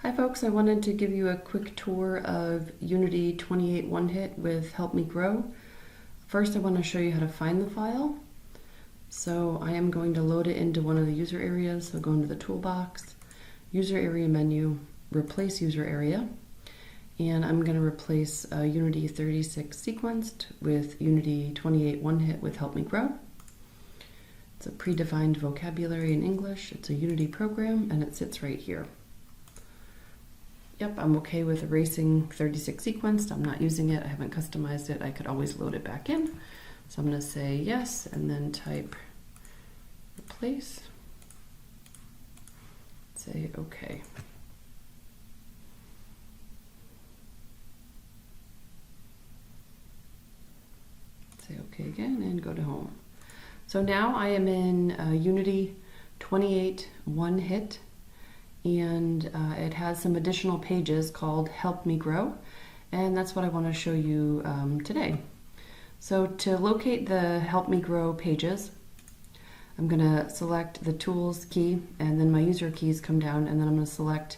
Hi folks, I wanted to give you a quick tour of Unity 28 one-hit with HelpMeGrow. First I want to show you how to find the file. So I am going to load it into one of the user areas. So go into the toolbox, user area menu, replace user area, and I'm going to replace Unity 36 sequenced with Unity 28 one-hit with HelpMeGrow. It's a predefined vocabulary in English. It's a Unity program and it sits right here. Yep, I'm okay with erasing 36 sequenced. I'm not using it. I haven't customized it. I could always load it back in. So I'm going to say yes and then type replace. Say okay. Say okay again and go to home. So now I am in Unity 28 one-hit. And it has some additional pages called HelpMeGrow, and that's what I want to show you today. So to locate the HelpMeGrow pages, I'm going to select the Tools key, and then my user keys come down, and then I'm going to select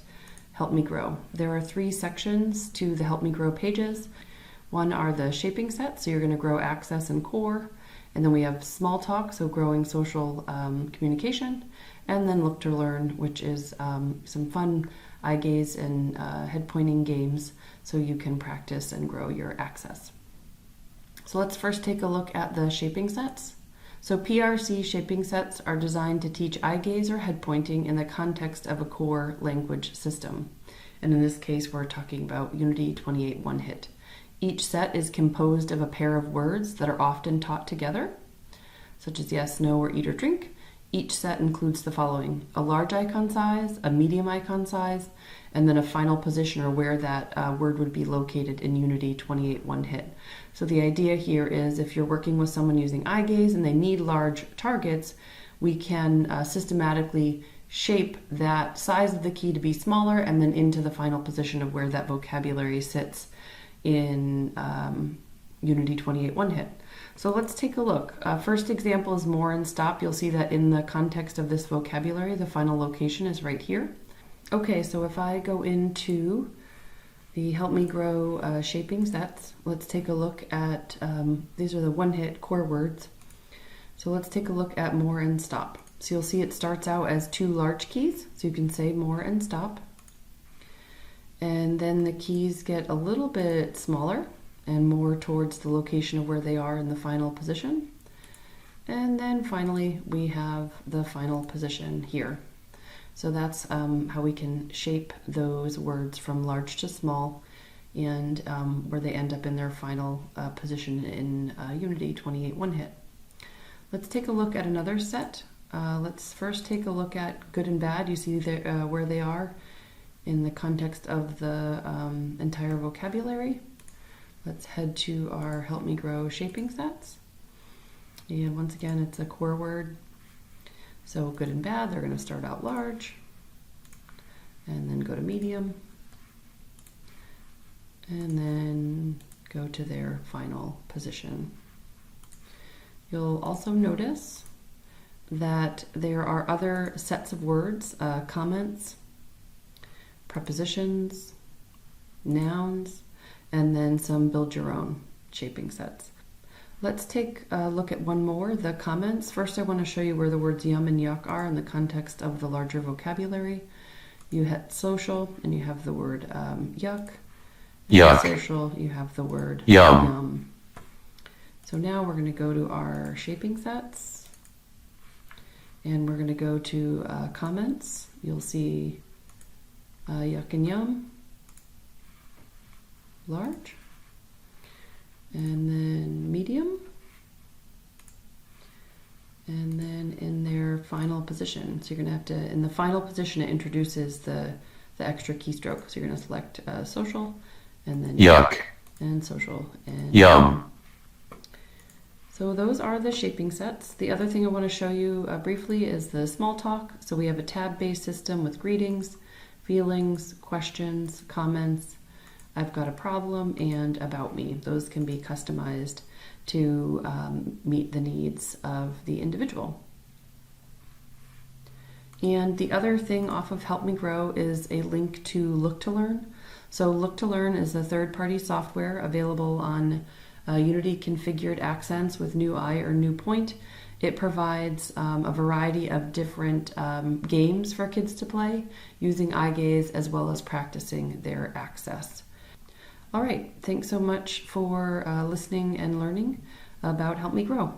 HelpMeGrow. There are 3 sections to the HelpMeGrow pages. One are the shaping sets, so you're going to grow access and core, and then we have small talk, so growing social communication, and then look to learn, which is some fun eye gaze and head pointing games so you can practice and grow your access. So let's first take a look at the shaping sets. So PRC shaping sets are designed to teach eye gaze or head pointing in the context of a core language system. And in this case, we're talking about Unity 28 one-hit. Each set is composed of a pair of words that are often taught together, such as yes, no, or eat or drink. Each set includes the following: a large icon size, a medium icon size, and then a final position or where that word would be located in Unity 28 one-hit. So the idea here is if you're working with someone using eye gaze and they need large targets, we can systematically shape that size of the key to be smaller and then into the final position of where that vocabulary sits in Unity 28 one-hit. So let's take a look. First example is more and stop. You'll see that in the context of this vocabulary, the final location is right here. Okay, so if I go into the HelpMeGrow shaping sets, let's take a look at, these are the one-hit core words. So let's take a look at more and stop. So you'll see it starts out as 2 large keys, so you can say more and stop. And then the keys get a little bit smaller and more towards the location of where they are in the final position. And then finally we have the final position here. So that's how we can shape those words from large to small and where they end up in their final position in Unity 28 one-hit. Let's take a look at another set. Let's first take a look at good and bad. You see where they are in the context of the entire vocabulary. Let's head to our HelpMeGrow shaping sets. And once again, it's a core word. So good and bad, they're going to start out large and then go to medium and then go to their final position. You'll also notice that there are other sets of words, comments, prepositions, nouns, and then some build your own shaping sets. Let's take a look at one more, the comments. First I want to show you where the words yum and yuck are in the context of the larger vocabulary. You hit social and you have the word yuck. Yuck. Social, you have the word Yum. yum. So now we're going to go to our shaping sets and we're going to go to comments. You'll see yuck and yum, large, and then medium, and then in their final position. So you're going to have to, in the final position, it introduces the extra keystroke. So you're going to select social, and then Yuck. And social, and Yum. So those are the shaping sets. The other thing I want to show you briefly is the small talk. So we have a tab-based system with greetings, feelings, questions, comments, I've got a problem, and about me. Those can be customized to meet the needs of the individual. And the other thing off of HelpMeGrow is a link to Look to Learn. So Look to Learn is a third-party software available on Unity configured accents with NuI or NuPoint. It provides a variety of different games for kids to play using eye gaze as well as practicing their access. All right, thanks so much for listening and learning about HelpMeGrow.